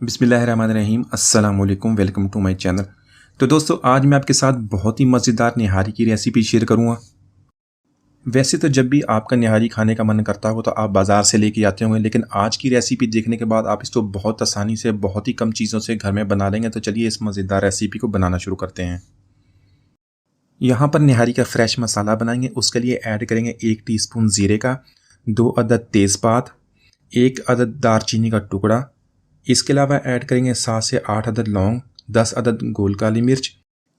बिस्मिल्लाहिर्रहमानिर्रहीम अस्सलाम वालेकुम, वेलकम टू माय चैनल। तो दोस्तों, आज मैं आपके साथ बहुत ही मज़ेदार निहारी की रेसिपी शेयर करूंगा। वैसे तो जब भी आपका निहारी खाने का मन करता हो तो आप बाज़ार से लेके आते होंगे, लेकिन आज की रेसिपी देखने के बाद आप इसको बहुत आसानी से बहुत ही कम चीज़ों से घर में बना लेंगे। तो चलिए इस मज़ेदार रेसिपी को बनाना शुरू करते हैं। यहाँ पर निहारी का फ्रेश मसाला बनाएंगे। उसके लिए ऐड करेंगे 1 टीस्पून ज़ीरे का, 2 अदद तेज़पात, 1 अदद दालचीनी का टुकड़ा। इसके अलावा ऐड करेंगे 7 से 8 अदद लौंग, 10 अदद गोल काली मिर्च,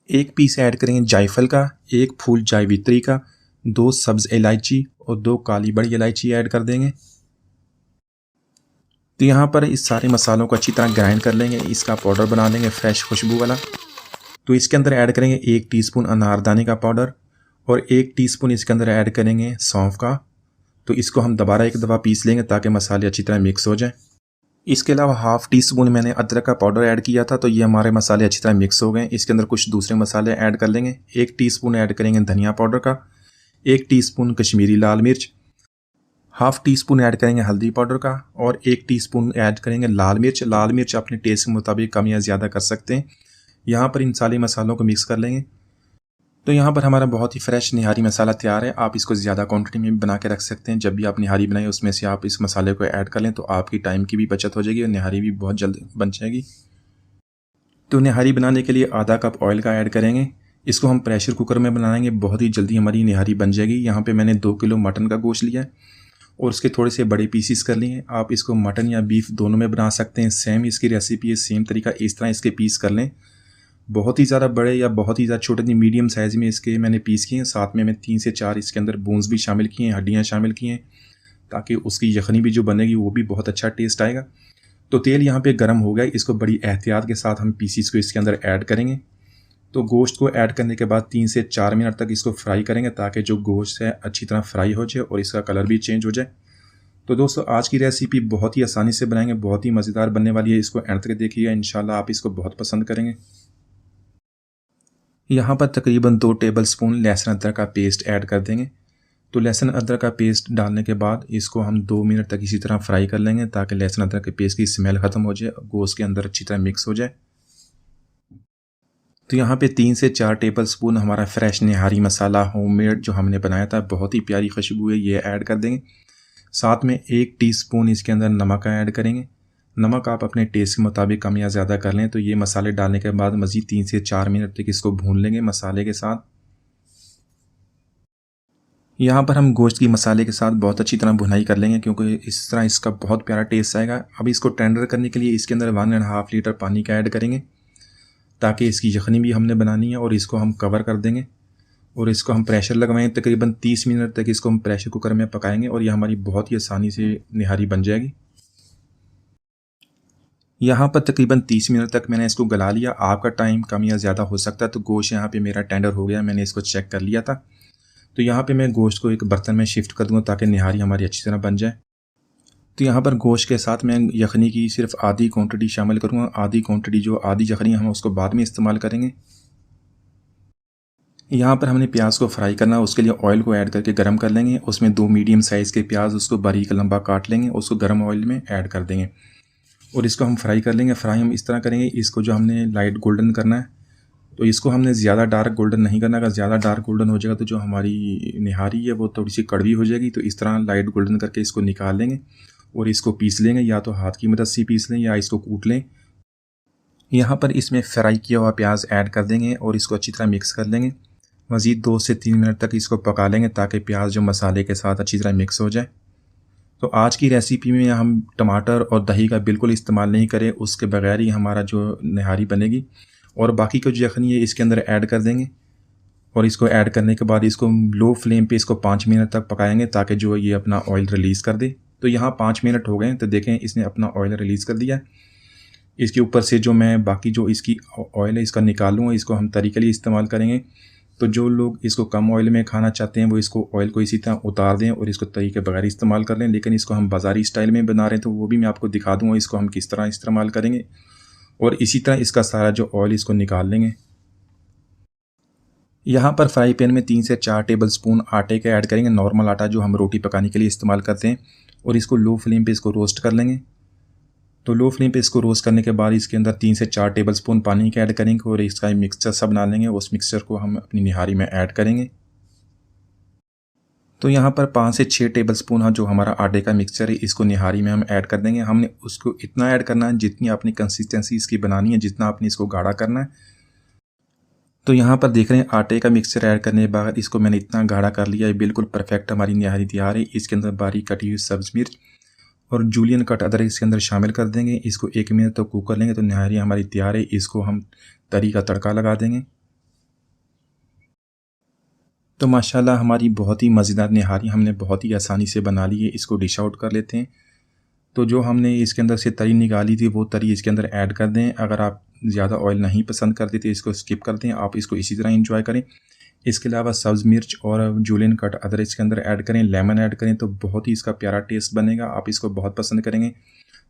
1 पीस ऐड करेंगे जायफल का, 1 फूल जावित्री का, 2 सब्ज़ इलायची और 2 काली बड़ी इलायची ऐड कर देंगे। तो यहाँ पर इस सारे मसालों को अच्छी तरह ग्राइंड कर लेंगे। इसका पाउडर बना लेंगे फ्रेश खुशबू वाला। तो इसके अंदर ऐड करेंगे 1 टीस्पून अनारदाने का पाउडर और 1 टीस्पून इसके अंदर ऐड करेंगे सौंफ का। तो इसको हम दोबारा एक दफ़ा पीस लेंगे ताकि मसाले अच्छी तरह मिक्स हो जाए। इसके अलावा हाफ़ टी स्पून मैंने अदरक का पाउडर ऐड किया था, तो ये हमारे मसाले अच्छी तरह मिक्स हो गए। इसके अंदर कुछ दूसरे मसाले ऐड कर लेंगे। 1 टीस्पून ऐड करेंगे धनिया पाउडर का, 1 टीस्पून कश्मीरी लाल मिर्च, हाफ़ टी स्पून ऐड करेंगे हल्दी पाउडर का और 1 टीस्पून ऐड करेंगे लाल मिर्च। लाल मिर्च अपने टेस्ट के मुताबिक कम या ज़्यादा कर सकते हैं। यहाँ पर इन सारे मसालों को मिक्स कर लेंगे। तो यहाँ पर हमारा बहुत ही फ्रेश निहारी मसाला तैयार है। आप इसको ज़्यादा क्वांटिटी में भी बना के रख सकते हैं। जब भी आप निहारी बनाएं उसमें से आप इस मसाले को ऐड कर लें तो आपकी टाइम की भी बचत हो जाएगी और निहारी भी बहुत जल्द बन जाएगी। तो निहारी बनाने के लिए आधा कप ऑयल का ऐड करेंगे। इसको हम प्रेशर कुकर में बनाएंगे, बहुत ही जल्दी हमारी निहारी बन जाएगी। यहाँ पर मैंने 2 किलो मटन का गोश्त लिया है और उसके थोड़े से बड़े पीसीस कर लिए। आप इसको मटन या बीफ दोनों में बना सकते हैं। सेम इसकी रेसिपी है, सेम तरीका। इस तरह इसके पीस कर लें। बहुत ही ज़्यादा बड़े या बहुत ही ज़्यादा छोटे नहीं, मीडियम साइज़ में इसके मैंने पीस किए हैं। साथ में मैं 3 से 4 इसके अंदर बोन्स भी शामिल किए हैं, हड्डियाँ शामिल की हैं, ताकि उसकी यखनी भी जो बनेगी वो भी बहुत अच्छा टेस्ट आएगा। तो तेल यहाँ पे गर्म हो गया। इसको बड़ी एहतियात के साथ हम पीसीस को इसके अंदर ऐड करेंगे। तो गोश्त को ऐड करने के बाद 3 से 4 मिनट तक इसको फ्राई करेंगे ताकि जो गोश्त है अच्छी तरह फ्राई हो जाए और इसका कलर भी चेंज हो जाए। तो दोस्तों, आज की रेसिपी बहुत ही आसानी से बनाएंगे, बहुत ही मज़ेदार बनने वाली है। इसको एंड तक देखिएगा, इंशाल्लाह आप इसको बहुत पसंद करेंगे। यहाँ पर तकरीबन 2 टेबलस्पून लहसुन अदरक का पेस्ट ऐड कर देंगे। तो लहसुन अदरक का पेस्ट डालने के बाद इसको हम 2 मिनट तक इसी तरह फ्राई कर लेंगे ताकि लहसुन अदरक के पेस्ट की स्मेल ख़त्म हो जाए, गोश्त के अंदर अच्छी तरह मिक्स हो जाए। तो यहाँ पे 3 से 4 टेबलस्पून हमारा फ्रेश निहारी मसाला होममेड जो हमने बनाया था, बहुत ही प्यारी खुशबू है, ये ऐड कर देंगे। साथ में 1 टीस्पून इसके अंदर नमक का ऐड करेंगे। नमक आप अपने टेस्ट के मुताबिक कम या ज़्यादा कर लें। तो ये मसाले डालने के बाद मज़ीद 3 से 4 मिनट तक इसको भून लेंगे मसाले के साथ। यहाँ पर हम गोश्त की मसाले के साथ बहुत अच्छी तरह भुनाई कर लेंगे, क्योंकि इस तरह इसका बहुत प्यारा टेस्ट आएगा। अब इसको टेंडर करने के लिए इसके अंदर 1.5 लीटर पानी का ऐड करेंगे, ताकि इसकी यखनी भी हमने बनानी है। और इसको हम कवर कर देंगे और इसको हम प्रेशर लगवाएंगे। तकरीबन 30 मिनट तक इसको हम प्रेशर कुकर में पकाएंगे और यह हमारी बहुत ही आसानी से निहारी बन जाएगी। यहाँ पर तकरीबन 30 मिनट तक मैंने इसको गला लिया। आपका टाइम कम या ज़्यादा हो सकता है। तो गोश्त यहाँ पे मेरा टेंडर हो गया, मैंने इसको चेक कर लिया था। तो यहाँ पे मैं गोश्त को एक बर्तन में शिफ्ट कर दूँगा ताकि निहारी हमारी अच्छी तरह बन जाए। तो यहाँ पर गोश्त के साथ मैं यखनी की सिर्फ आधी क्वांटिटी शामिल करूँगा। आधी क्वांटिटी जो आधी यखनी हम उसको बाद में इस्तेमाल करेंगे। यहाँ पर हमने प्याज को फ्राई करना है, उसके लिए ऑयल को ऐड करके गर्म कर लेंगे। उसमें 2 मीडियम साइज़ के प्याज उसको बारीक लंबा काट लेंगे, उसको गर्म ऑयल में ऐड कर देंगे और इसको हम फ्राई कर लेंगे। फ्राई हम इस तरह करेंगे, इसको जो हमने लाइट गोल्डन करना है, तो इसको हमने ज़्यादा डार्क गोल्डन नहीं करना। अगर ज़्यादा डार्क गोल्डन हो जाएगा तो जो हमारी निहारी है वो थोड़ी सी कड़वी हो जाएगी। तो इस तरह लाइट गोल्डन करके इसको निकाल लेंगे और इसको पीस लेंगे, या तो हाथ की मदद से पीस लें या इसको कूट लें। यहाँ पर इसमें फ्राई किया हुआ प्याज ऐड कर देंगे और इसको अच्छी तरह मिक्स कर लेंगे। मज़ीद 2 से 3 मिनट तक इसको पका लेंगे ताकि प्याज जो मसाले के साथ अच्छी तरह मिक्स हो जाए। तो आज की रेसिपी में हम टमाटर और दही का बिल्कुल इस्तेमाल नहीं करें, उसके बगैर ही हमारा जो निहारी बनेगी। और बाकी का जो यखनी है इसके अंदर ऐड कर देंगे और इसको ऐड करने के बाद इसको लो फ्लेम पे इसको 5 मिनट तक पकाएंगे ताकि जो ये अपना ऑयल रिलीज़ कर दे। तो यहाँ 5 मिनट हो गए हैं, तो देखें इसने अपना ऑयल रिलीज़ कर दिया। इसके ऊपर से जो मैं बाकी जो इसकी ऑयल है इसका निकाल लूँगा, इसको हम तरी के लिए इस्तेमाल करेंगे। तो जो लोग इसको कम ऑयल में खाना चाहते हैं वो इसको ऑयल को इसी तरह उतार दें और इसको तरी के बगैर इस्तेमाल कर लें। लेकिन इसको हम बाज़ारी स्टाइल में बना रहे हैं तो वो भी मैं आपको दिखा दूँगा इसको हम किस तरह इस्तेमाल करेंगे। और इसी तरह इसका सारा जो ऑयल इसको निकाल लेंगे। यहाँ पर फ्राई पैन में 3 से 4 टेबलस्पून आटे का ऐड करेंगे, नॉर्मल आटा जो हम रोटी पकाने के लिए इस्तेमाल करते हैं। और इसको लो फ्लेम पे इसको रोस्ट कर लेंगे। तो लो फ्लेम पे इसको रोस्ट करने के बाद इसके अंदर 3 से 4 टेबलस्पून पानी का ऐड करेंगे और इसका मिक्सचर सब बना लेंगे। उस मिक्सचर को हम अपनी निहारी में ऐड करेंगे। तो यहाँ पर 5 से 6 टेबलस्पून जो हमारा आटे का मिक्सचर है इसको निहारी में हम ऐड कर देंगे। हमने उसको इतना ऐड करना है जितनी अपनी कंसिस्टेंसी इसकी बनानी है, जितना आपने इसको गाढ़ा करना है। तो यहाँ पर देख रहे हैं आटे का मिक्सचर ऐड करने के बाद इसको मैंने इतना गाढ़ा कर लिया है, बिल्कुल परफेक्ट हमारी निहारी तैयार है। इसके अंदर बारीक कटी हुई सब्ज़ मिर्च और जूलियन कट अदरक इसके अंदर शामिल कर देंगे। इसको 1 मिनट तक कुक कर लेंगे तो निहारी हमारी तैयार है। इसको हम तरी का तड़का लगा देंगे। तो माशाल्लाह हमारी बहुत ही मज़ेदार निहारी हमने बहुत ही आसानी से बना ली है। इसको डिश आउट कर लेते हैं। तो जो हमने इसके अंदर से तरी निकाली थी वो तरी इसके अंदर ऐड कर दें। अगर आप ज़्यादा ऑयल नहीं पसंद करते तो इसको स्किप कर दें, आप इसको इसी तरह एंजॉय करें। इसके अलावा सब्ज़ मिर्च और जूलियन कट अदरक इसके अंदर ऐड करें, लेमन ऐड करें तो बहुत ही इसका प्यारा टेस्ट बनेगा। आप इसको बहुत पसंद करेंगे।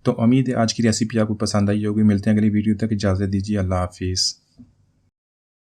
तो उम्मीद है आज की रेसिपी आपको पसंद आई होगी। मिलते हैं अगली वीडियो तक, इजाज़त दीजिए। अल्लाह हाफिज़।